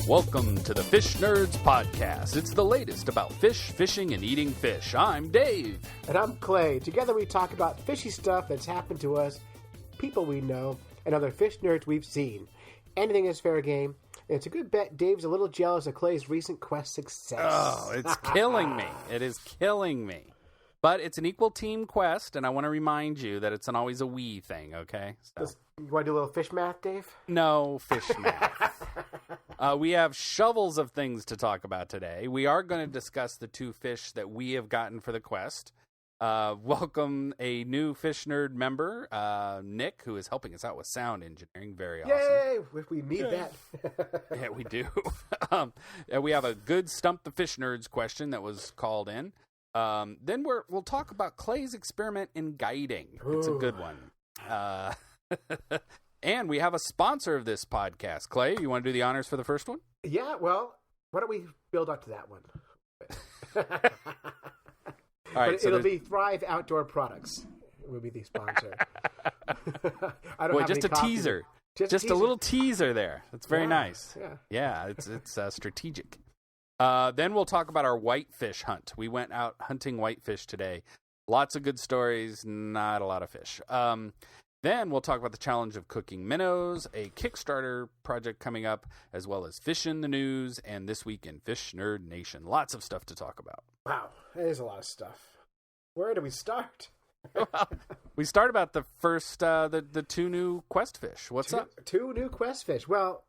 Welcome to the Fish Nerds Podcast. It's the latest about fish, fishing, and eating fish. I'm Dave. And I'm Clay. Together we talk about fishy stuff that's happened to us, people we know, and other fish nerds we've seen. Anything is fair game. And it's a good bet Dave's a little jealous of Clay's recent quest success. Oh, it's killing me. It is killing me. But it's an equal team quest, and I want to remind you that it's always a we thing, okay? So. You want to do a little fish math, Dave? No fish math. We have shovels of things to talk about today. We are going to discuss the two fish that we have gotten for the quest. Welcome a new Fish Nerd member, Nick, who is helping us out with sound engineering. Very awesome. Yay! We need that. Yeah, we do. And we have a good Stump the Fish Nerds question that was called in. Then we'll talk about Clay's experiment in guiding. It's a good one. And we have a sponsor of this podcast. Clay, you want to do the honors for the first one? Yeah, well, why don't we build up to that one? All right, it'll be Thrive Outdoor Products. Will be the sponsor. Wait, just a teaser. Just a little teaser there. That's very nice. Yeah, it's strategic. Then we'll talk about our whitefish hunt. We went out hunting whitefish today. Lots of good stories, not a lot of fish. Then we'll talk about the challenge of cooking minnows, a Kickstarter project coming up, as well as fish in the news, and this week in Fish Nerd Nation. Lots of stuff to talk about. Wow, that is a lot of stuff. Where do we start? Well, we start about the first, the two new quest fish. What's up? Two new quest fish. Well,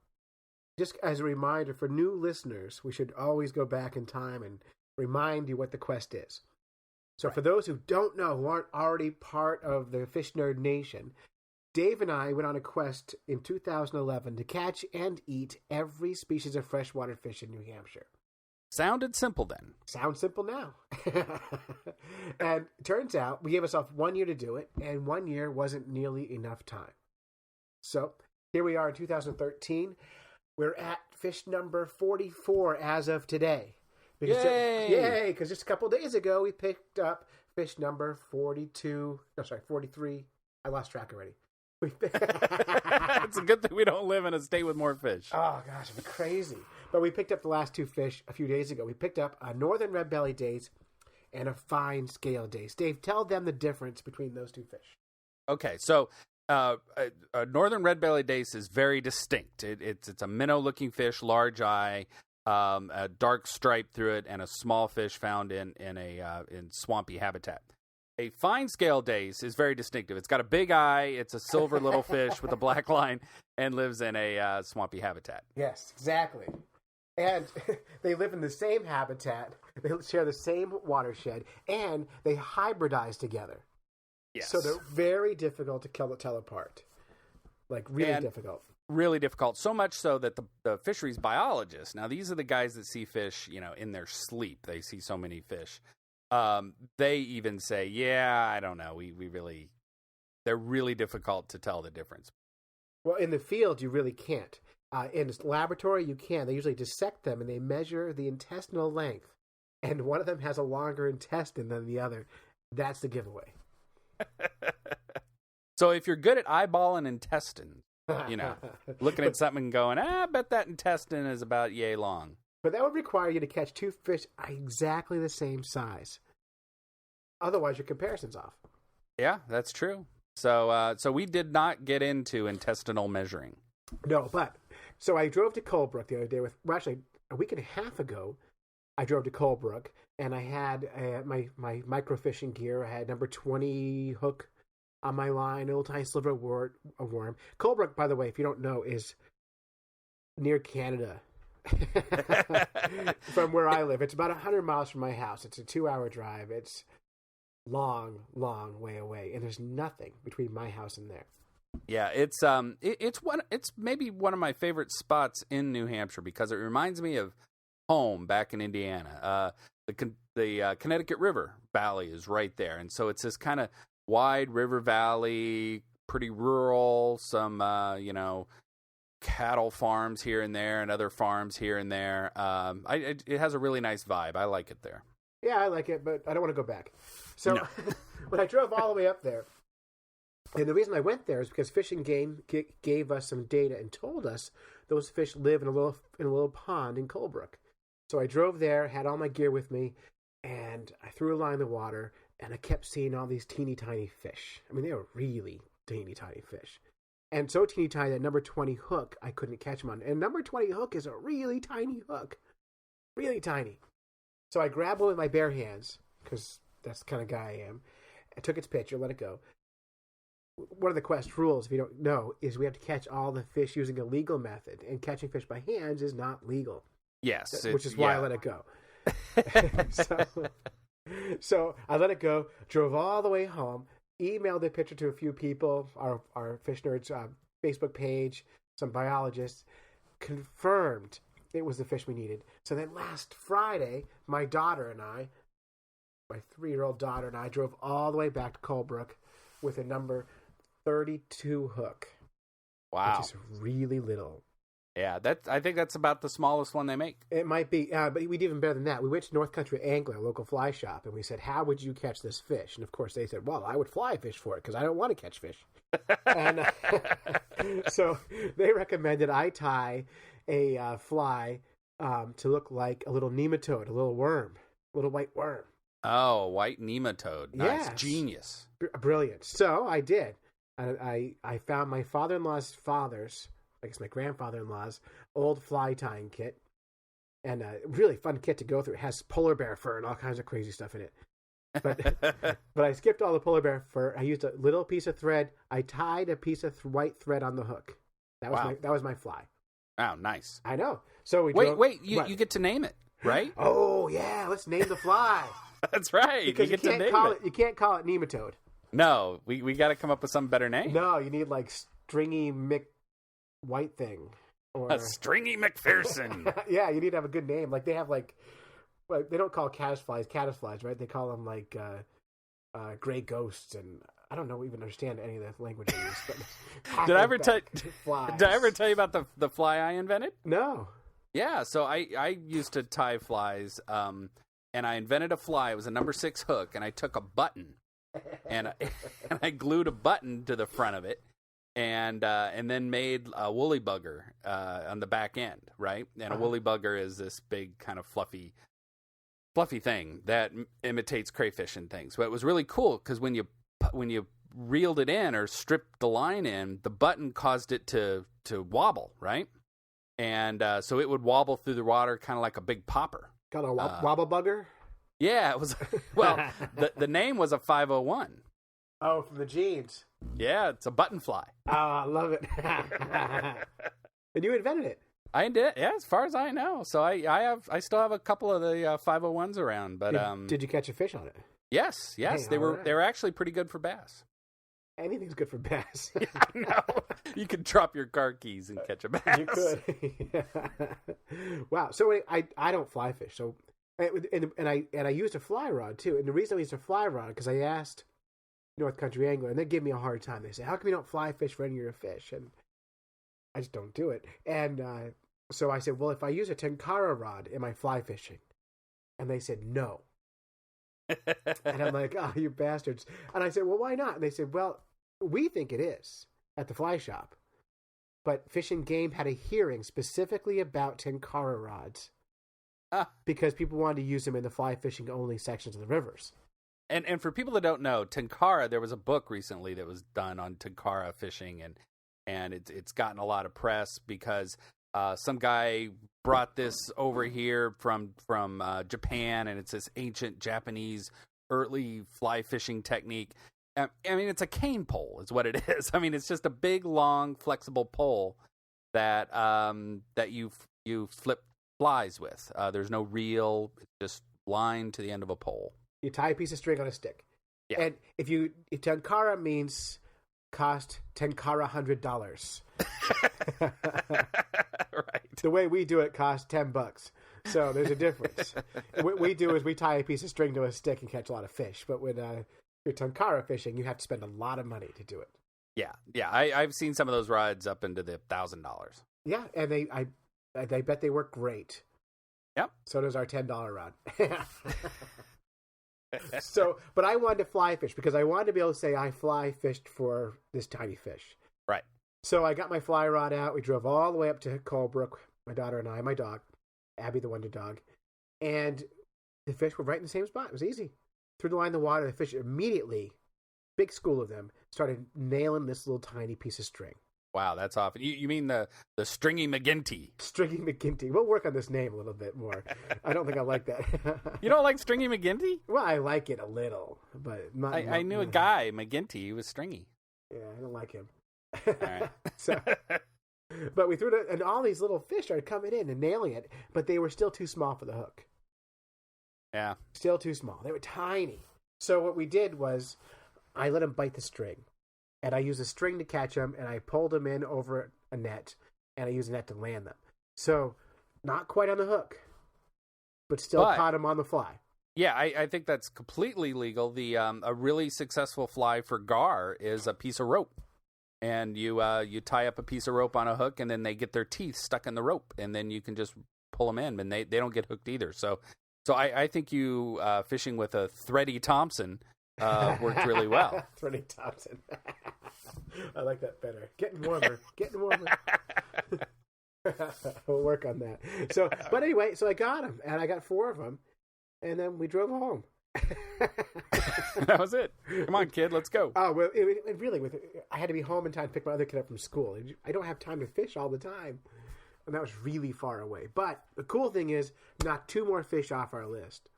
just as a reminder for new listeners, we should always go back in time and remind you what the quest is. So for those who don't know, who aren't already part of the Fish Nerd Nation, Dave and I went on a quest in 2011 to catch and eat every species of freshwater fish in New Hampshire. Sounded simple then. Sounds simple now. And it turns out we gave ourselves 1 year to do it, and 1 year wasn't nearly enough time. So here we are in 2013. We're at fish number 44 as of today. Yay! Because just a couple of days ago, we picked up fish number 43. I lost track already. It's a good thing we don't live in a state with more fish. Oh, gosh, it'd be crazy. But we picked up the last two fish a few days ago. We picked up a northern red belly dace and a fine scale dace. Dave, tell them the difference between those two fish. Okay, so a northern red belly dace is very distinct. It's a minnow-looking fish, large eye, a dark stripe through it, and a small fish found in swampy habitat. A fine scale dace is very distinctive. It's got a big eye. It's a silver little fish with a black line and lives in a swampy habitat. Yes, exactly. And they live in the same habitat. They share the same watershed, and they hybridize together. Yes. So they're very difficult to tell apart. Like, really difficult. Really difficult. So much so that the fisheries biologists, now these are the guys that see fish, in their sleep. They see so many fish. They even say, I don't know. They're really difficult to tell the difference. Well, in the field, you really can't. In a laboratory, you can. They usually dissect them and they measure the intestinal length. And one of them has a longer intestine than the other. That's the giveaway. So if you're good at eyeballing intestines, looking at something and going, I bet that intestine is about yay long. But that would require you to catch two fish exactly the same size. Otherwise, your comparison's off. Yeah, that's true. So we did not get into intestinal measuring. No, so I drove to Colebrook the other day actually a week and a half ago. I drove to Colebrook and I had my microfishing gear. I had number 20 hook on my line, a little tiny sliver of worm. Colebrook, by the way, if you don't know, is near Canada. From where I live. It's about 100 miles from my house. It's a 2-hour drive. It's long way away, and there's nothing between my house and there. Yeah, it's maybe one of my favorite spots in New Hampshire because it reminds me of home back in Indiana. The Connecticut River Valley is right there, and so it's this kind of wide river valley, pretty rural, some cattle farms here and there and other farms here and there. It has a really nice vibe. I like it there. Yeah, I like it, but I don't want to go back. So when I drove all the way up there, and the reason I went there is because Fish and Game gave us some data and told us those fish live in a little pond in Colebrook. So I drove there, had all my gear with me, and I threw a line in the water, and I kept seeing all these teeny tiny fish. I mean, they were really teeny tiny fish. And so teeny tiny that number 20 hook, I couldn't catch them on. And number 20 hook is a really tiny hook. Really tiny. So I grabbed one with my bare hands, because that's the kind of guy I am. I took its picture, let it go. One of the quest rules, if you don't know, is we have to catch all the fish using a legal method. And catching fish by hands is not legal. Yes. Which is why I let it go. So I let it go, drove all the way home, emailed the picture to a few people, our Fish Nerds Facebook page, some biologists, confirmed it was the fish we needed. So then last Friday, my 3-year-old daughter and I drove all the way back to Colebrook with a number 32 hook. Wow. Which is really little. Yeah, I think that's about the smallest one they make. It might be, but we did even better than that. We went to North Country Angler, a local fly shop, and we said, how would you catch this fish? And, of course, they said, well, I would fly fish for it because I don't want to catch fish. And so they recommended I tie a fly to look like a little nematode, a little worm, a little white worm. Oh, white nematode. Nice. Yes. Genius. Brilliant. So I did. I found my father-in-law's I guess my grandfather-in-law's old fly tying kit, and a really fun kit to go through. It has polar bear fur and all kinds of crazy stuff in it. But I skipped all the polar bear fur. I used a little piece of thread. I tied a piece of white thread on the hook. That was my fly. Wow, nice. I know. So you get to name it, right? Oh yeah, let's name the fly. That's right. Because you can't call it nematode. No, we got to come up with some better name. No, you need like stringy White thing, or a Stringy McPherson. Yeah, you need to have a good name. Like they have they don't call caddisflies, right? They call them like gray ghosts, and I don't even understand any of the language they use. But did I ever tell you about the fly I invented? No. Yeah, so I used to tie flies, and I invented a fly. It was a number 6 hook, and I took a button, and I glued a button to the front of it. And then made a woolly bugger on the back end, right? And a woolly bugger is this big kind of fluffy thing that imitates crayfish and things. But it was really cool because when you reeled it in or stripped the line in, the button caused it to wobble, right? And so it would wobble through the water kind of like a big popper. Got a wobble bugger? Yeah, it was. Well, the name was a 501. Oh, from the jeans. Yeah, it's a button fly. Oh, I love it. And you invented it. I did, yeah, as far as I know. So I still have a couple of the 501s around, but did you catch a fish on it? Yes, hey, they were actually pretty good for bass. Anything's good for bass. Yeah, I know. You could drop your car keys and catch a bass. You could. Wow. So I don't fly fish. So and I used a fly rod too. And the reason I used a fly rod because I asked North Country Angler, and they give me a hard time. They say, how come you don't fly fish for any of your fish? And I just don't do it. And so I said, well, if I use a tenkara rod, am I fly fishing? And they said, no. And I'm like, oh, you bastards. And I said, well, why not? And they said, well, we think it is at the fly shop. But Fish and Game had a hearing specifically about tenkara rods because people wanted to use them in the fly fishing only sections of the rivers. And for people that don't know, tenkara, there was a book recently that was done on tenkara fishing, and it's gotten a lot of press because some guy brought this over here from Japan, and it's this ancient Japanese early fly fishing technique. I mean, it's a cane pole is what it is. I mean, it's just a big, long, flexible pole that you flip flies with. There's no reel, it's just line to the end of a pole. You tie a piece of string on a stick. Yeah. And if tenkara means cost tenkara $100. Right. The way we do it costs $10. So there's a difference. What we do is we tie a piece of string to a stick and catch a lot of fish. But when you're tenkara fishing, you have to spend a lot of money to do it. Yeah. I've seen some of those rods up into the $1,000. Yeah, and they bet they work great. Yep. So does our $10 rod. But I wanted to fly fish because I wanted to be able to say I fly fished for this tiny fish. Right. So I got my fly rod out. We drove all the way up to Colebrook, my daughter and I, my dog, Abby the wonder dog. And the fish were right in the same spot. It was easy. Threw the line in the water. The fish immediately, big school of them, started nailing this little tiny piece of string. Wow, that's awesome. You mean the Stringy McGinty? Stringy McGinty. We'll work on this name a little bit more. I don't think I like that. You don't like Stringy McGinty? Well, I like it a little, but not. I knew a guy, McGinty. He was stringy. Yeah, I don't like him. All right. But we threw it, and all these little fish started coming in and nailing it, but they were still too small for the hook. Yeah. Still too small. They were tiny. So what we did was I let them bite the string, and I used a string to catch them, and I pulled them in over a net, and I used a net to land them. So not quite on the hook, but still caught them on the fly. Yeah, I think that's completely legal. The a really successful fly for gar is a piece of rope. And you tie up a piece of rope on a hook, and then they get their teeth stuck in the rope, and then you can just pull them in, and they don't get hooked either. So I think you fishing with a thready Thompson worked really well. Thready Thompson. I like that better. Getting warmer. We'll work on that. But anyway, so I got them, and I got 4 of them, and then we drove home. That was it. Come on, kid, let's go. Oh, well, it really, I had to be home in time to pick my other kid up from school. I don't have time to fish all the time. And that was really far away. But the cool thing is, knocked 2 more fish off our list.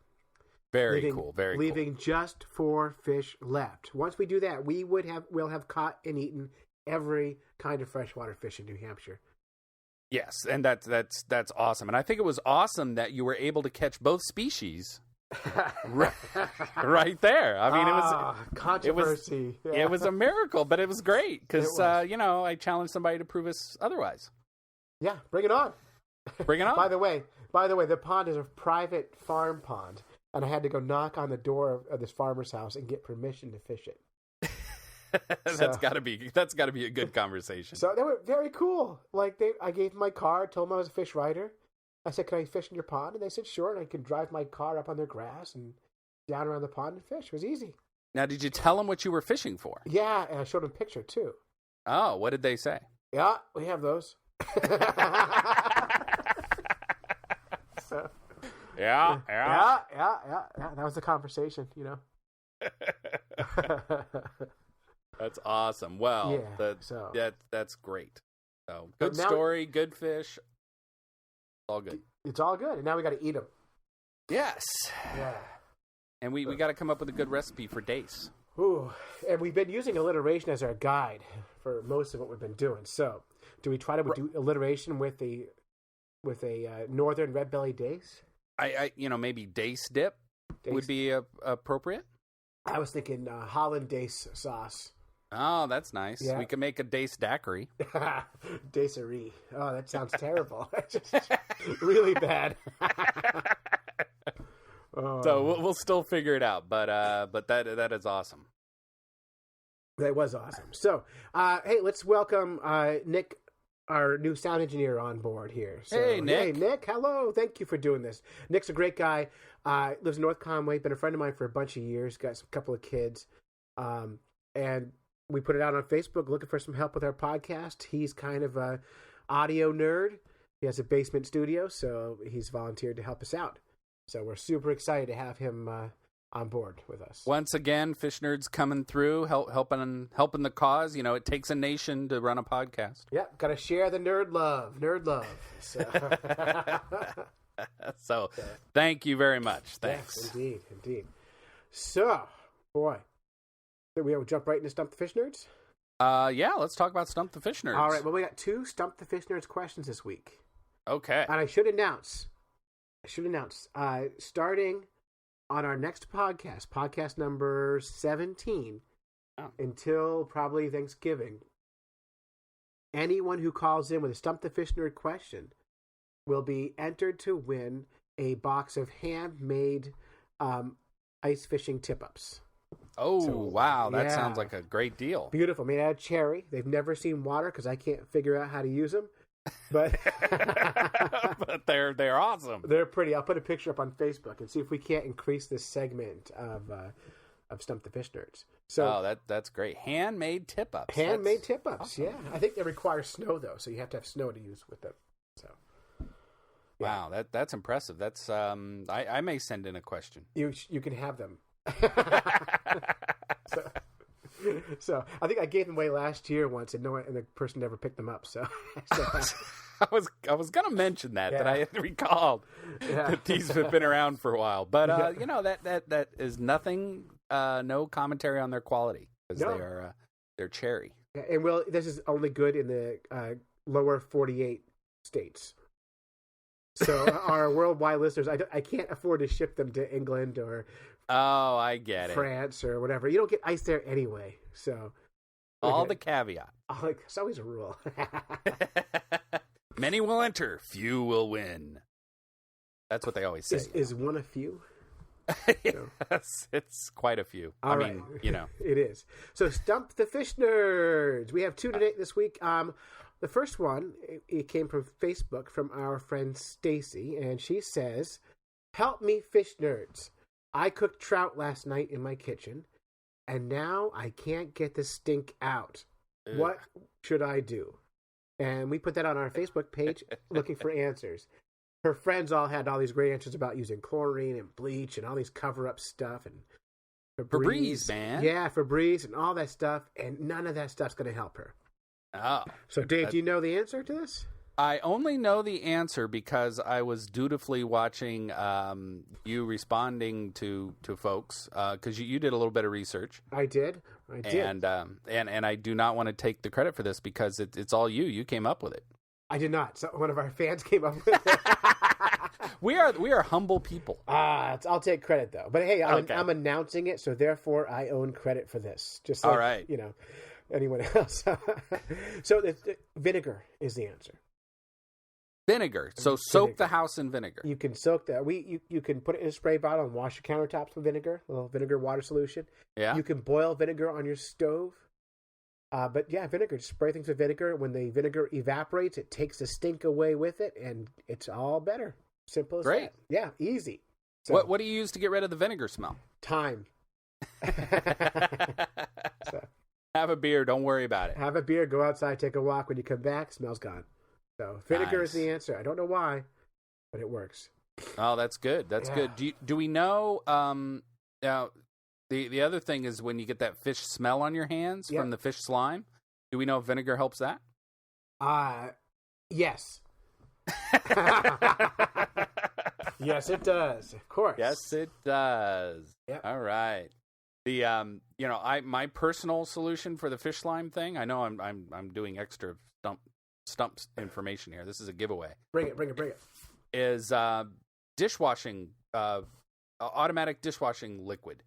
Very cool. Leaving just 4 fish left. Once we do that, we'll have caught and eaten every kind of freshwater fish in New Hampshire. Yes, and that's awesome. And I think it was awesome that you were able to catch both species. Right there. I mean, it was controversy. It was a miracle, but it was great because I challenged somebody to prove us otherwise. Yeah, bring it on. Bring it on. By the way, the pond is a private farm pond, and I had to go knock on the door of this farmer's house and get permission to fish it. That's got to be a good conversation. So they were very cool. Like I gave them my card, told them I was a fish writer. I said, "Can I fish in your pond?" And they said, "Sure." And I could drive my car up on their grass and down around the pond and fish. It was easy. Now, did you tell them what you were fishing for? Yeah, and I showed them a picture too. Oh, what did they say? Yeah, we have those. Yeah. That was the conversation, That's awesome. Well, that's great. So good story, good fish. All good. It's all good, and now we got to eat them. Yes. Yeah. And we got to come up with a good recipe for dace. Ooh, and we've been using alliteration as our guide for most of what we've been doing. So, do we try to do alliteration with a northern red belly dace? I maybe dace dip would be appropriate. I was thinking Hollandaise sauce. Oh, that's nice. Yeah. We can make a dace daiquiri. Dacery. Oh, that sounds terrible. Just really bad. So we'll still figure it out, but that is awesome. That was awesome. So, hey, let's welcome Nick, our new sound engineer, on board here. So, hey, Nick. Hey, Nick. Hello. Thank you for doing this. Nick's a great guy. Lives in North Conway. Been a friend of mine for a bunch of years. Got a couple of kids. And we put it out on Facebook looking for some help with our podcast. He's kind of a audio nerd. He has a basement studio, so he's volunteered to help us out. So we're super excited to have him on board with us. Once again, Fish Nerds coming through, helping the cause. It takes a nation to run a podcast. Yep, got to share the nerd love. So thank you very much. Thanks. Yes, indeed. So, boy. So we jump right into Stump the Fish Nerds? Yeah, let's talk about Stump the Fish Nerds. All right, well, we got 2 Stump the Fish Nerds questions this week. Okay. And I should announce, starting on our next podcast number 17, until probably Thanksgiving, anyone who calls in with a Stump the Fish Nerd question will be entered to win a box of handmade ice fishing tip-ups. Oh, wow. That sounds like a great deal. Beautiful. Made out of cherry. They've never seen water because I can't figure out how to use them. But but they're awesome. They're pretty. I'll put a picture up on Facebook and see if we can't increase this segment of Stump the Fish Nerds. So that's great. Handmade tip-ups. Handmade tip-ups, awesome. Yeah. I think they require snow, though, so you have to have snow to use with them. So, yeah. Wow, that's impressive. That's I may send in a question. You can have them. So I think I gave them away last year once, and the person never picked them up. So I was gonna mention that I had recalled that these have been around for a while, but that is nothing. No commentary on their quality because they're cherry. Yeah, and this is only good in the lower 48 states. So our worldwide listeners, I can't afford to ship them to England or I get France or whatever. You don't get ice there anyway. So all the caveat. It's always a rule. Many will enter, few will win. That's what they always say. Is one a few? Yes, it's quite a few. All right. It is. So Stump the Fish Nerds. We have two today this week. The first one, it came from Facebook from our friend Stacy, and she says, "Help me, fish nerds. I cooked trout last night in my kitchen, and now I can't get the stink out. What should I do?" And we put that on our Facebook page looking for answers. Her friends all had all these great answers about using chlorine and bleach and all these cover-up stuff and Febreze, man. Yeah, Febreze and all that stuff, and none of that stuff's going to help her. Oh. So, Dave, do you know the answer to this? I only know the answer because I was dutifully watching you responding to folks because you did a little bit of research. I did. And I do not want to take the credit for this because it's all you. You came up with it. I did not. So one of our fans came up with it. We are humble people. I'll take credit though. But hey, I'm announcing it, so therefore I own credit for this. Just like, all right. Anyone else. So vinegar is the answer. Vinegar. So soak the house in vinegar. You can soak that. You can put it in a spray bottle and wash your countertops with vinegar, a little vinegar water solution. Yeah. You can boil vinegar on your stove. But yeah, vinegar. Just spray things with vinegar. When the vinegar evaporates, it takes the stink away with it, and it's all better. Simple as that. Yeah, easy. So, what do you use to get rid of the vinegar smell? Time. Have a beer. Don't worry about it. Have a beer. Go outside. Take a walk. When you come back, smell's gone. So vinegar is the answer. I don't know why, but it works. Oh, that's good. That's good. Do we know? Now, the other thing is when you get that fish smell on your hands from the fish slime. Do we know if vinegar helps that? Yes. Yes, it does. Of course. Yes, it does. Yep. All right. The my personal solution for the fish slime thing. I know I'm doing extra stumps information here. This is a giveaway. Bring it. Is dishwashing automatic dishwashing liquid.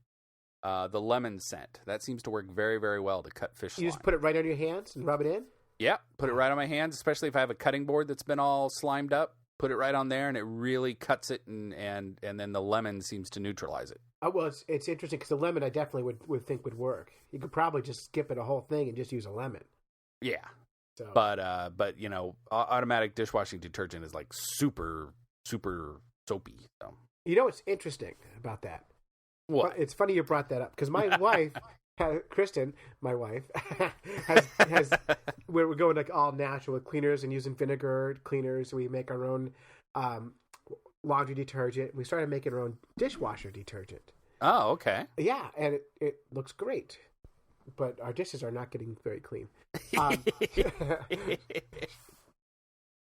The lemon scent. That seems to work very, very well to cut fish slime. You just put it right on your hands and rub it in? Yeah, put it right on my hands, especially if I have a cutting board that's been all slimed up. Put it right on there, and it really cuts it, and then the lemon seems to neutralize it. Oh, well, it's interesting because the lemon I definitely would think would work. You could probably just skip it a whole thing and just use a lemon. Yeah. So. But automatic dishwashing detergent is like super, super soapy. So. You know what's interesting about that? What? It's funny you brought that up because my wife, Kristen, my wife, has we're going like all natural with cleaners and using vinegar cleaners. We make our own laundry detergent. We started making our own dishwasher detergent. Oh, okay. Yeah, and it looks great, but our dishes are not getting very clean.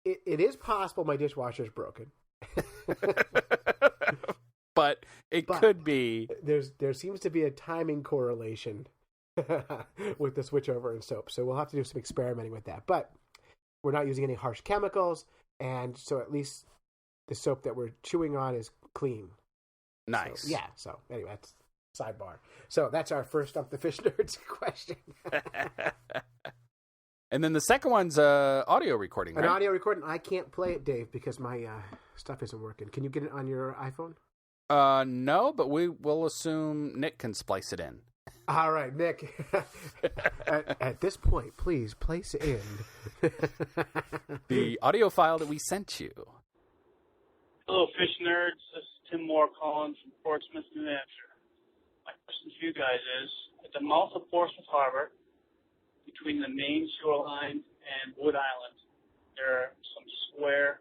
It is possible my dishwasher is broken. But it could be. There seems to be a timing correlation with the switchover in soap. So we'll have to do some experimenting with that. But we're not using any harsh chemicals, and so at least the soap that we're chewing on is clean. Nice. So anyway, that's sidebar. So that's our first Stump the Fish Nerds question. And then the second one's audio recording, right? An audio recording. I can't play it, Dave, because my stuff isn't working. Can you get it on your iPhone? No, but we will assume Nick can splice it in. All right, Nick. at this point, please place in the audio file that we sent you. Hello, fish nerds. This is Tim Moore calling from Portsmouth, New Hampshire. My question to you guys is, at the mouth of Portsmouth Harbor, between the main shoreline and Wood Island, there are some square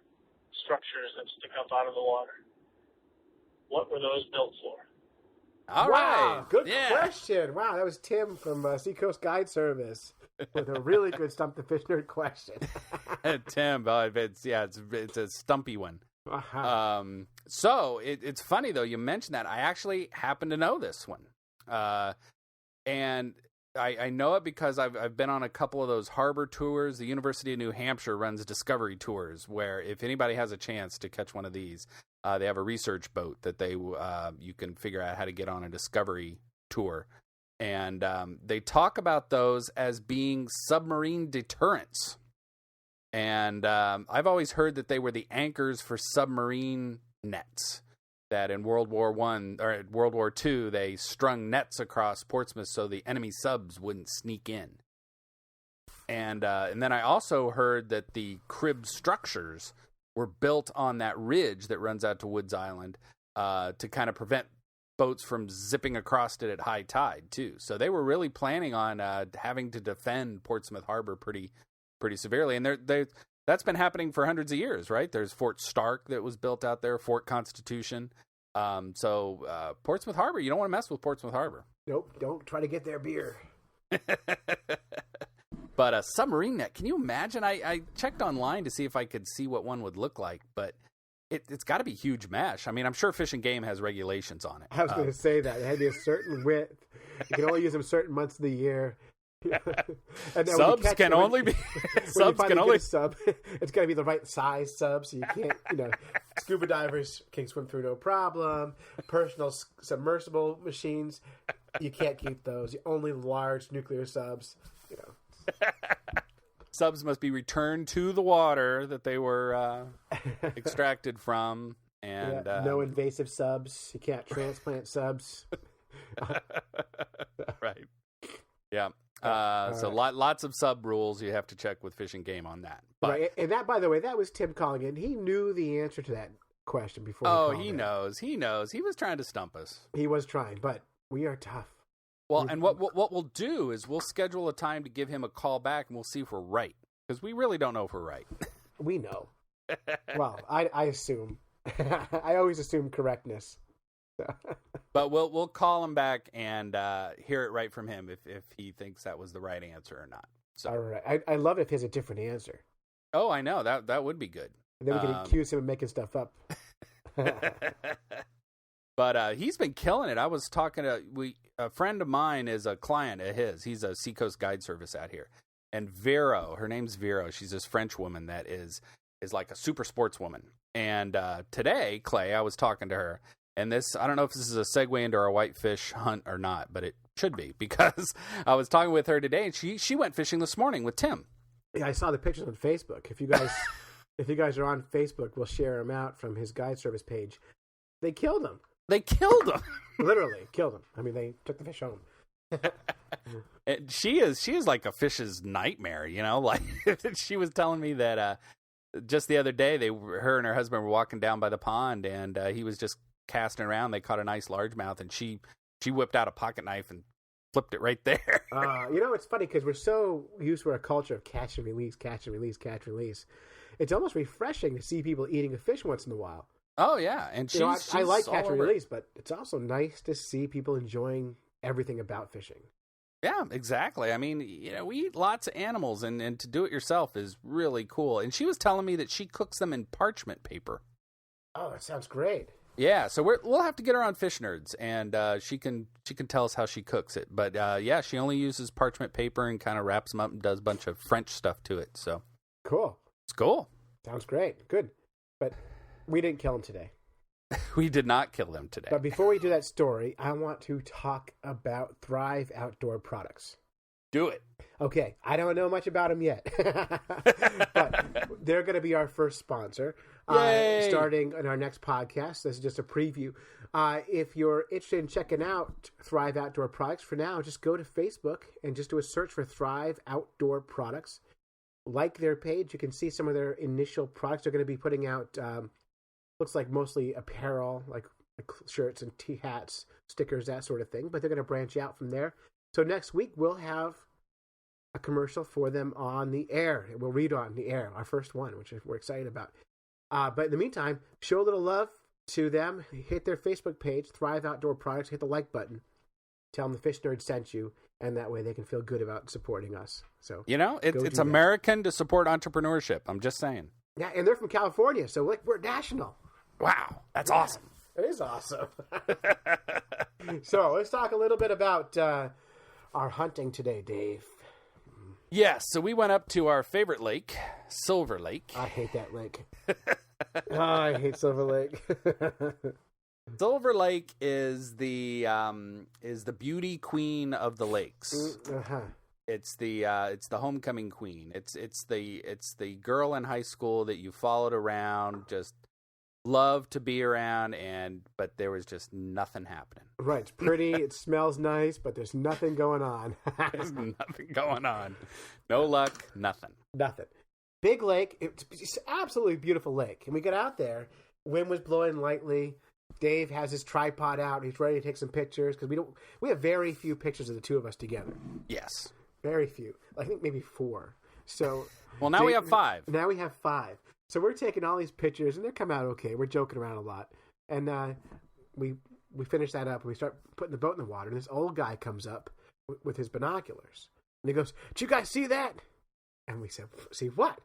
structures that stick up out of the water. What were those built for? All wow, right. Good question. Wow, that was Tim from Seacoast Guide Service with a really good Stump the Fish Nerd question. Tim, it's a stumpy one. Uh-huh. So it's funny though you mentioned that. I actually happen to know this one, and I know it because I've been on a couple of those harbor tours. The University of New Hampshire runs discovery tours where if anybody has a chance to catch one of these, they have a research boat that you can figure out how to get on a discovery tour. And they talk about those as being submarine deterrents. And I've always heard that they were the anchors for submarine nets. That in World War II, they strung nets across Portsmouth so the enemy subs wouldn't sneak in. And then I also heard that the crib structures were built on that ridge that runs out to Woods Island to kind of prevent boats from zipping across it at high tide too. So they were really planning on having to defend Portsmouth Harbor pretty severely. And that's been happening for hundreds of years, right? There's Fort Stark that was built out there, Fort Constitution. So Portsmouth Harbor, you don't want to mess with Portsmouth Harbor. Nope, don't try to get their beer. But a submarine net, can you imagine? I checked online to see if I could see what one would look like, but it's got to be huge mesh. I mean, I'm sure Fish and Game has regulations on it. I was going to say that. It had to be a certain width. You can only use them certain months of the year. And subs can only be subs can only sub. It's got to be the right size sub, so you can't, scuba divers can swim through no problem. Personal submersible machines, you can't keep those. Only large nuclear subs, Subs must be returned to the water that they were extracted from, and no invasive subs. You can't transplant subs. Right. Yeah. So right. Lots of sub rules you have to check with Fish and Game on that. But, right, and that, by the way, that was Tim calling in. He knew the answer to that question before. He knows. He knows. He was trying to stump us. He was trying, but we are tough. Well, and what we'll do is we'll schedule a time to give him a call back, and we'll see if we're right, because we really don't know if we're right. We know. Well, I assume. I always assume correctness. But we'll call him back and hear it right from him if he thinks that was the right answer or not. So. All right. I love if he has a different answer. Oh, I know. That would be good. And then we can accuse him of making stuff up. But he's been killing it. I was talking to a friend of mine is a client of his. He's a Seacoast Guide Service out here. And Vero, her name's Vero. She's this French woman that is like a super sportswoman. And today, Clay, I was talking to her. And this, I don't know if this is a segue into our whitefish hunt or not, but it should be, because I was talking with her today, and she went fishing this morning with Tim. Yeah, I saw the pictures on Facebook. If you guys are on Facebook, we'll share them out from his guide service page. They killed him. They killed him. Literally killed him. I mean, they took the fish home. And she is like a fish's nightmare, Like she was telling me that just the other day, her and her husband were walking down by the pond, and he was just casting around. They caught a nice largemouth, and she whipped out a pocket knife and flipped it right there. It's funny because we're so used to our culture of catch and release, catch and release, catch and release. It's almost refreshing to see people eating a fish once in a while. Oh yeah, and I like catch and release, but it's also nice to see people enjoying everything about fishing. Yeah, exactly. I mean, we eat lots of animals, and to do it yourself is really cool. And she was telling me that she cooks them in parchment paper. Oh, that sounds great. Yeah, so we'll have to get her on Fish Nerds, and she can tell us how she cooks it. But yeah, she only uses parchment paper and kind of wraps them up and does a bunch of French stuff to it. So cool. It's cool. Sounds great. Good. But we didn't kill him today. We did not kill them today. But before we do that story, I want to talk about Thrive Outdoor Products. Do it. Okay, I don't know much about them yet, but they're going to be our first sponsor starting in our next podcast. This is just a preview. If you're interested in checking out Thrive Outdoor Products, for now, just go to Facebook and just do a search for Thrive Outdoor Products. Like their page, you can see some of their initial products. They're going to be putting out, looks like mostly apparel, like like shirts and hats, stickers, that sort of thing. But they're going to branch out from there. So next week we'll have a commercial for them on the air. We'll read on the air, our first one, which we're excited about. But in the meantime, show a little love to them. Hit their Facebook page, Thrive Outdoor Products. Hit the like button. Tell them the Fish Nerd sent you, and that way they can feel good about supporting us. So it's American to support entrepreneurship. I'm just saying. Yeah, and they're from California, so we're national. Wow, that's awesome. It is awesome. So let's talk a little bit about our hunting today, Dave. Yes, so we went up to our favorite lake, Silver Lake. I hate that lake. I hate Silver Lake. Silver Lake is the beauty queen of the lakes. Uh-huh. It's the homecoming queen. It's the girl in high school that you followed around, just loved to be around, but there was just nothing happening. Right, it's pretty, it smells nice, but there's nothing going on. There's nothing going on. No luck, nothing. Nothing. Big lake. It's absolutely beautiful lake. And we got out there. Wind was blowing lightly. Dave has his tripod out. He's ready to take some pictures because we have very few pictures of the two of us together. Yes. Very few. I think maybe 4. So. Well, now we have 5. Now we have 5. So we're taking all these pictures, and they come out okay. We're joking around a lot. And we finish that up, and we start putting the boat in the water. And this old guy comes up with his binoculars. And he goes, "Did you guys see that?" And we said, "See what?"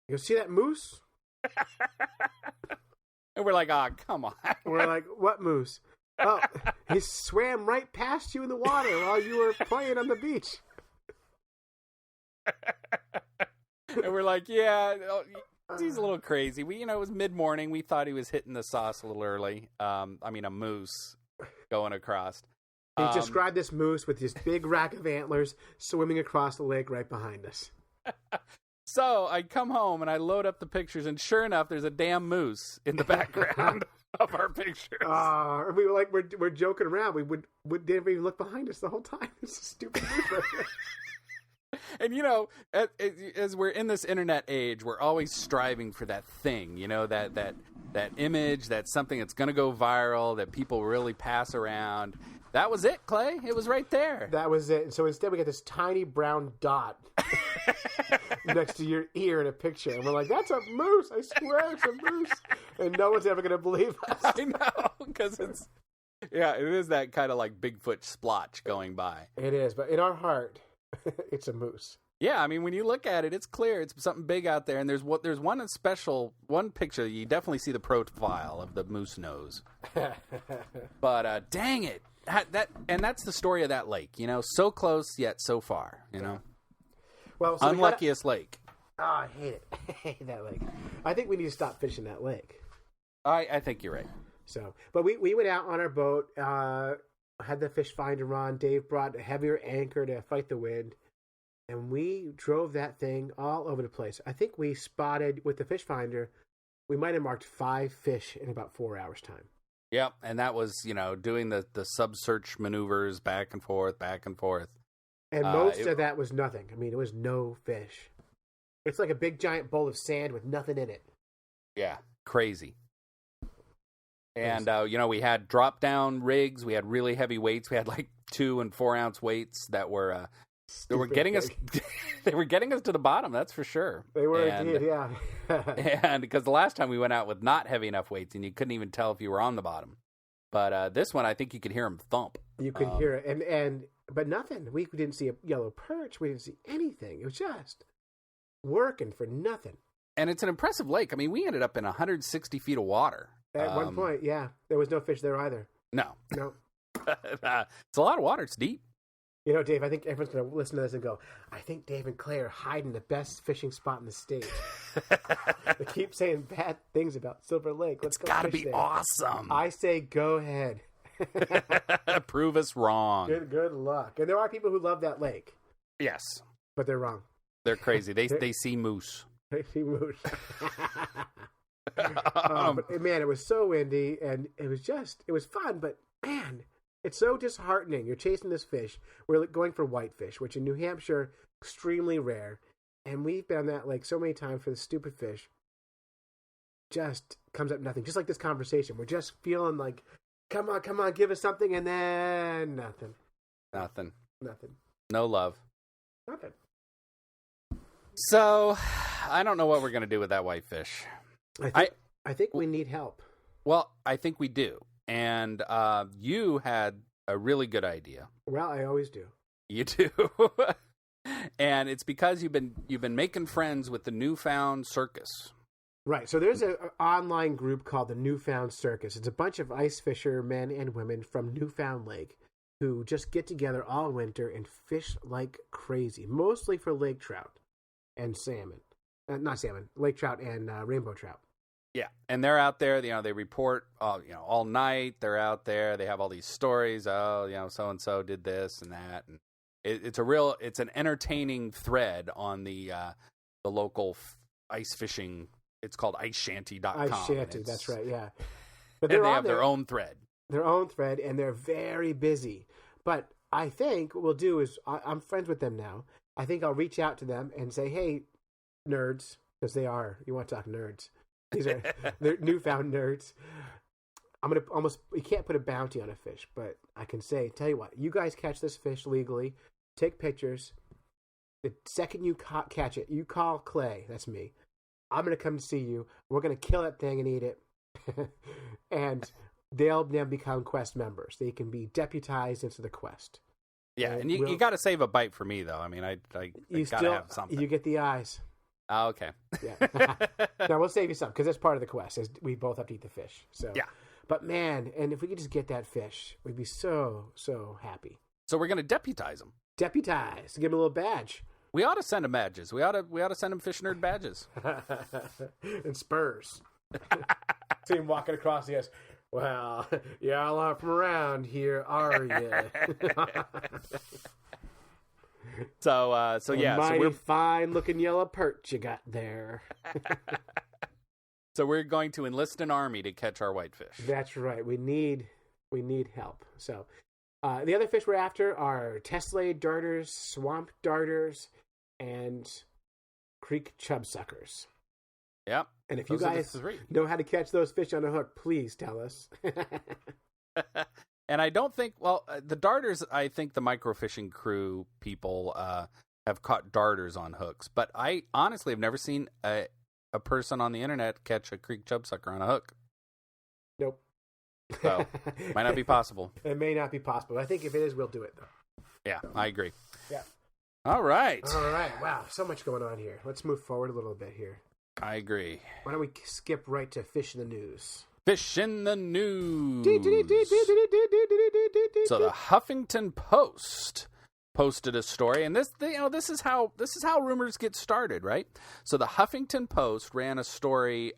He goes, "See that moose?" And we're like, "Oh, come on." We're like, "What moose?" "Oh, he swam right past you in the water while you were playing on the beach." And we're like, "Yeah, he's a little crazy." It was mid-morning. We thought he was hitting the sauce a little early. A moose going across. He described this moose with this big rack of antlers swimming across the lake right behind us. So I come home and I load up the pictures, and sure enough, there's a damn moose in the background of our pictures. We were like, we're joking around. We didn't even look behind us the whole time. It's a stupid moose right there. And as we're in this internet age, we're always striving for that thing, that image, that's something that's going to go viral, that people really pass around. That was it, Clay. It was right there. That was it. And so instead, we got this tiny brown dot next to your ear in a picture, and we're like, "That's a moose! I swear, it's a moose!" And no one's ever going to believe us. I know, because it is that kind of like Bigfoot splotch going by. It is, but in our heart, it's a moose. Yeah, when you look at it, it's clear it's something big out there, and there's one picture you definitely see the profile of the moose nose. But dang it, that's the story of that lake. So close yet so far. Well, so unluckiest lake. Oh, I hate it. I hate that lake. I think we need to stop fishing that lake. I think you're right. So, but we went out on our boat. Had the fish finder on. Dave brought a heavier anchor to fight the wind. And we drove that thing all over the place. I think we spotted, with the fish finder, we might have marked 5 fish in about 4 hours' time. Yep, and that was, doing the sub-search maneuvers back and forth. And most of that was nothing. It was no fish. It's like a big giant bowl of sand with nothing in it. Yeah, crazy. And, we had drop-down rigs. We had really heavy weights. We had like 2 and 4 ounce weights that were... They were getting us. They were getting us to the bottom. That's for sure. They were indeed, yeah. And because the last time we went out with not heavy enough weights, and you couldn't even tell if you were on the bottom. But this one, I think you could hear them thump. You could hear it, but nothing. We didn't see a yellow perch. We didn't see anything. It was just working for nothing. And it's an impressive lake. We ended up in 160 feet of water at one point. Yeah, there was no fish there either. No. It's a lot of water. It's deep. Dave, I think everyone's going to listen to this and go, "I think Dave and Clay are hiding the best fishing spot in the state." They keep saying bad things about Silver Lake. It's got to be there. Awesome. I say go ahead. Prove us wrong. Good luck. And there are people who love that lake. Yes. But they're wrong. They're crazy. They see moose. They see moose. But, man, it was so windy, and it was fun, but man... It's so disheartening. You're chasing this fish. We're going for whitefish, which in New Hampshire, extremely rare. And we've been on that lake so many times for the stupid fish. just comes up nothing. Just like this conversation. We're just feeling like, come on, give us something, and then nothing. Nothing. Nothing. No love. Nothing. So, I don't know what we're going to do with that whitefish. I think we need help. Well, I think we do. And you had a really good idea. Well, I always do. You do. And it's because you've been making friends with the Newfound Circus. Right. So there's an online group called the Newfound Circus. It's a bunch of ice fisher men and women from Newfound Lake who just get together all winter and fish like crazy, mostly for lake trout and salmon. Not salmon, lake trout and rainbow trout. Yeah, and they're out there. They report all night. They're out there. They have all these stories. Oh, so and so did this and that, and it's an entertaining thread on the local ice fishing. It's called iceshanty.com. Ice Shanty, that's right. Yeah, but they have their own thread. Their own thread, and they're very busy. But I think what we'll do is I'm friends with them now. I think I'll reach out to them and say, hey, nerds, because they are. You want to talk nerds. These are they're newfound nerds. I'm going to you can't put a bounty on a fish, but I can say, tell you what, you guys catch this fish legally, take pictures. The second you catch it, you call Clay, that's me. I'm going to come to see you. We're going to kill that thing and eat it. And they'll then become quest members. They can be deputized into the quest. Yeah, and you got to save a bite for me, though. I mean, I got to have something. You get the eyes. Oh, okay. Yeah. Now, we'll save you some, because that's part of the quest. We both have to eat the fish. So yeah. But, man, and if we could just get that fish, we'd be so, so happy. So we're going to deputize them. Deputize. Give them a little badge. We ought to send them badges. We ought to send them fish nerd badges. And spurs. See him walking across the ice. Well, y'all aren't from around here, are you? So yeah. Mighty so fine-looking yellow perch you got there. So we're going to enlist an army to catch our whitefish. That's right. We need help. So the other fish we're after are tesselated darters, swamp darters, and creek chubsuckers. Yep. And if you guys know how to catch those fish on a hook, please tell us. And I don't think, the darters, I think the microfishing crew people have caught darters on hooks. But I honestly have never seen a person on the internet catch a creek chubsucker on a hook. Nope. So, might not be possible. It may not be possible. I think if it is, we'll do it, though. Yeah, I agree. Yeah. All right. Wow, so much going on here. Let's move forward a little bit here. I agree. Why don't we skip right to Fish in the News? Fish in the News. So the Huffington Post posted a story, and this is how rumors get started, right? So the Huffington Post ran a story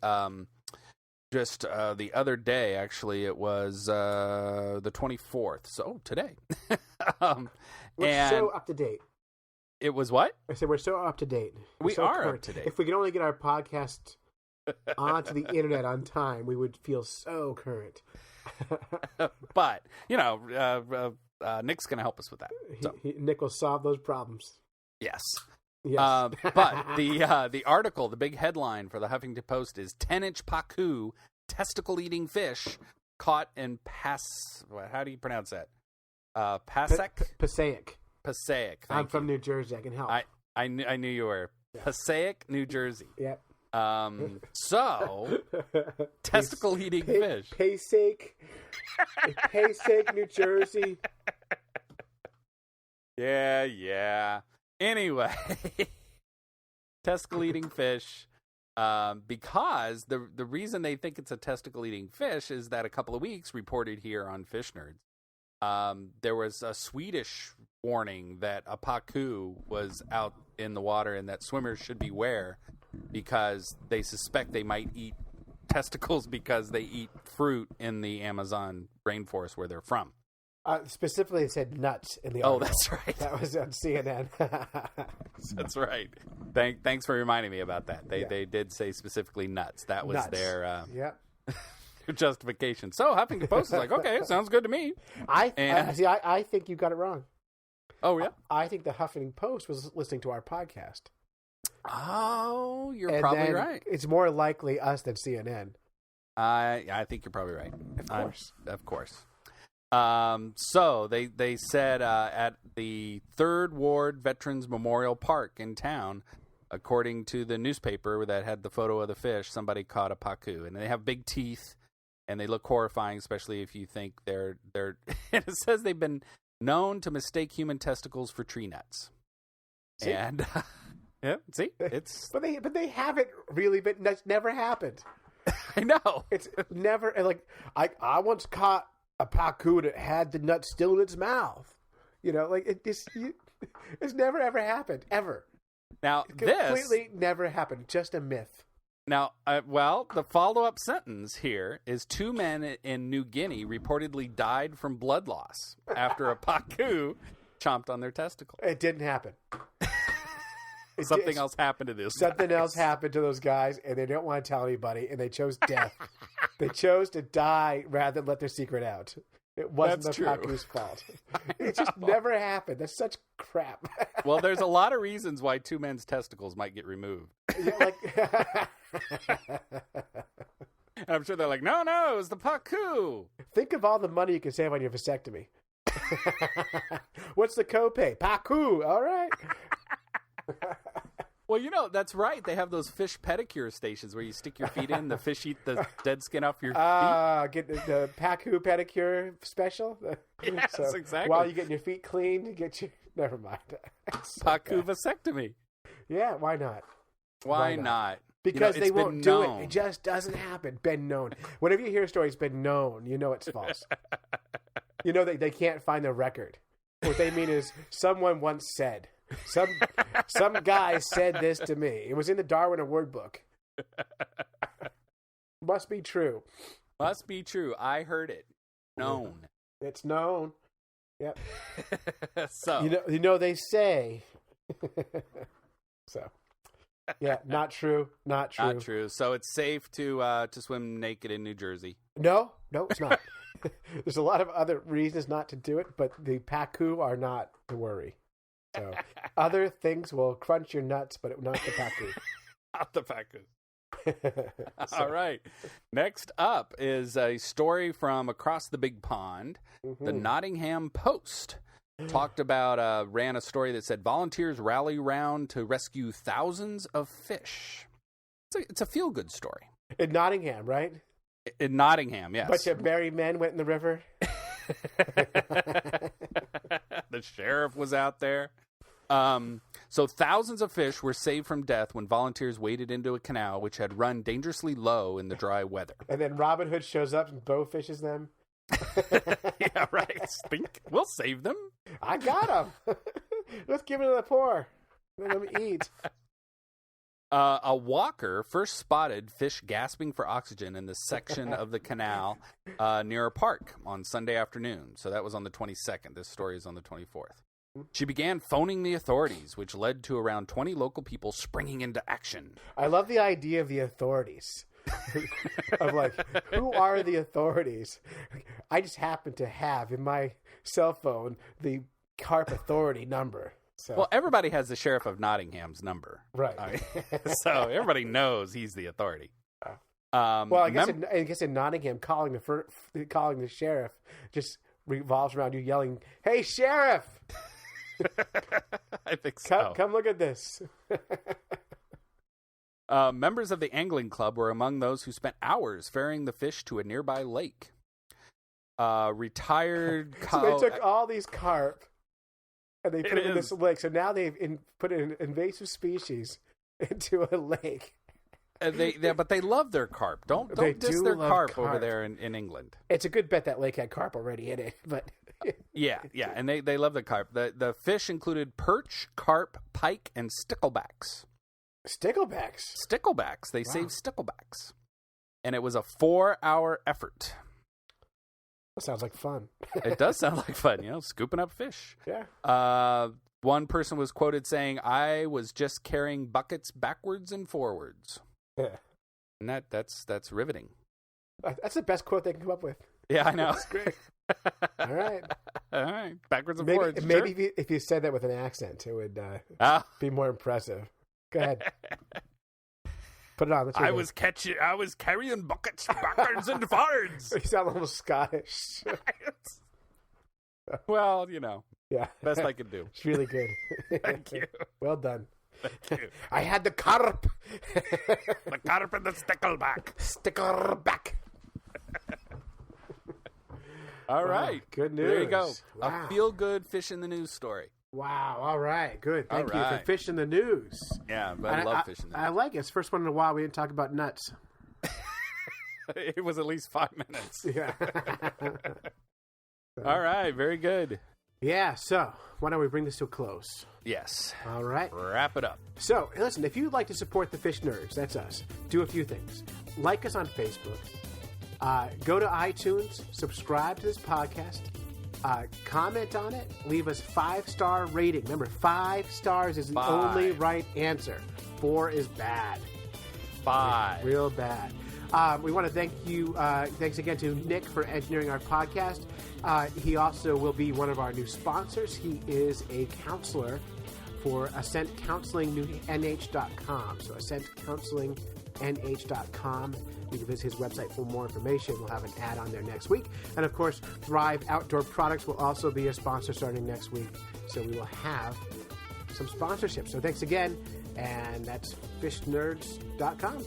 just the other day. Actually, it was the 24th. So today. We're so up to date. It was what? I said we're so up to date. We are up to date. If we could only get our podcast onto the internet on time, we would feel so current. But Nick's going to help us with that. So. Nick will solve those problems. Yes. Yes. But the article, the big headline for the Huffington Post is 10-inch pacu, testicle-eating fish caught in how do you pronounce that? Passaic. Passaic. I'm from New Jersey. I can help. I knew you were. Yeah. Passaic, New Jersey. Yep. So, testicle-eating fish. Passaic, New Jersey. Yeah. Anyway, testicle-eating fish. Because the reason they think it's a testicle-eating fish is that a couple of weeks reported here on Fish Nerds, there was a Swedish warning that a pacu was out in the water and that swimmers should beware because they suspect they might eat testicles because they eat fruit in the Amazon rainforest where they're from. Specifically, it said nuts in the article. Oh, that's right. That was on CNN. That's right. Thanks for reminding me about that. They did say specifically nuts. That was their justification. So Huffington Post is like, okay, sounds good to me. I think you got it wrong. Oh, yeah? I think the Huffington Post was listening to our podcast. Oh, you're probably right. It's more likely us than CNN. I think you're probably right. Of course. So they said at the 3rd Ward Veterans Memorial Park in town, according to the newspaper that had the photo of the fish, somebody caught a pacu, and they have big teeth, and they look horrifying, especially if you think they're. And it says they've been known to mistake human testicles for tree nuts. See? And yeah, see, it's but they haven't really been. That's never happened. I know. It's never like I once caught a pacu that had the nut still in its mouth. You know, like it's never ever happened ever. Now completely never happened. Just a myth. Now, the follow-up sentence here is 2 men in New Guinea reportedly died from blood loss after a pacu chomped on their testicle. It didn't happen. Something else happened to this. Something else happened to those guys, and they don't want to tell anybody, and they chose death. They chose to die rather than let their secret out. It wasn't the pacu's fault. It just never happened. That's such crap. Well, there's a lot of reasons why 2 men's testicles might get removed. Yeah, And I'm sure they're like, no, it was the pacu. Think of all the money you can save on your vasectomy. What's the copay? Pacu. All right. Well, that's right. They have those fish pedicure stations where you stick your feet in, the fish eat the dead skin off your feet. Get the pacu pedicure special. Yes, exactly. While you're getting your feet cleaned, never mind. Pacu vasectomy. Yeah, why not? Why not? Because they won't do it. It just doesn't happen. Been known. Whenever you hear a story, it's been known. You know it's false. You know they can't find the record. What they mean is someone once said. Some guy said this to me. It was in the Darwin Award book. Must be true. Must be true. I heard it. Known. It's known. Yep. So they say. So. Yeah, not true. Not true. Not true. So it's safe to swim naked in New Jersey. No, it's not. There's a lot of other reasons not to do it, but the pacu are not to worry. So other things will crunch your nuts, but not the pacu. Not the pacu. All right. Next up is a story from across the big pond. Mm-hmm. The Nottingham Post ran a story that said volunteers rally round to rescue thousands of fish. It's a feel-good story. In Nottingham, right? In Nottingham, yes. A bunch of married men went in the river. The sheriff was out there. So thousands of fish were saved from death when volunteers waded into a canal which had run dangerously low in the dry weather. And then Robin Hood shows up and bowfishes them. Yeah, right. We'll save them. I got them. Let's give it to the poor. Let them eat. A walker first spotted fish gasping for oxygen in the section of the canal near a park on Sunday afternoon. So that was on the 22nd. This story is on the 24th. She began phoning the authorities, which led to around 20 local people springing into action. I love the idea of the authorities. Of like, who are the authorities? I just happen to have in my cell phone the Carp Authority number. So. Well, everybody has the Sheriff of Nottingham's number. Right. So everybody knows he's the authority. Well, I guess in Nottingham, calling the sheriff just revolves around you yelling, "Hey, sheriff!" I think so. Come look at this. Members of the angling club were among those who spent hours ferrying the fish to a nearby lake. Retired. So they took all these carp and they put them in this lake. So now they've put an invasive species into a lake. But they love their carp. Don't diss their carp over there in England. It's a good bet that lake had carp already in it. But yeah, and they love the carp. The fish included perch, carp, pike, and sticklebacks. Sticklebacks. They saved sticklebacks. And it was a 4-hour effort. That sounds like fun. It does sound like fun, scooping up fish. Yeah. One person was quoted saying, "I was just carrying buckets backwards and forwards." Yeah. And that's riveting. That's the best quote they can come up with. Yeah, I know. That's great. All right. Backwards and forwards. Maybe if you said that with an accent, it would be more impressive. Go ahead. Put it on. I was carrying buckets backwards and forwards. You sound almost Scottish. Well, you know. Yeah. Best I could do. It's really good. Thank you. Well done. Thank you. I had the carp. The carp and the stickleback. Stickleback. All right. Good news. There you go. Wow. A feel-good fish in the news story. Wow. All right. Good. Thank you right. for fish in the news. Yeah, but I love fish in the news. I like it. It's the first one in a while we didn't talk about nuts. It was at least 5 minutes. Yeah. All right. Very good. Yeah. So why don't we bring this to a close? Yes. All right. Wrap it up. So, listen, if you'd like to support the Fish Nerds, that's us, do a few things. Like us on Facebook. Go to iTunes, subscribe to this podcast, comment on it, leave us 5-star rating. Remember, 5 stars is the only right answer. 4 is bad. 5. Real bad. We want to thank you. Thanks again to Nick for engineering our podcast. He also will be one of our new sponsors. He is a counselor for Ascent Counseling, NH.com. So AscentCounselingNH.com. You can visit his website for more information. We'll have an ad on there next week. And, of course, Thrive Outdoor Products will also be a sponsor starting next week. So we will have some sponsorship. So thanks again. And that's fishnerds.com.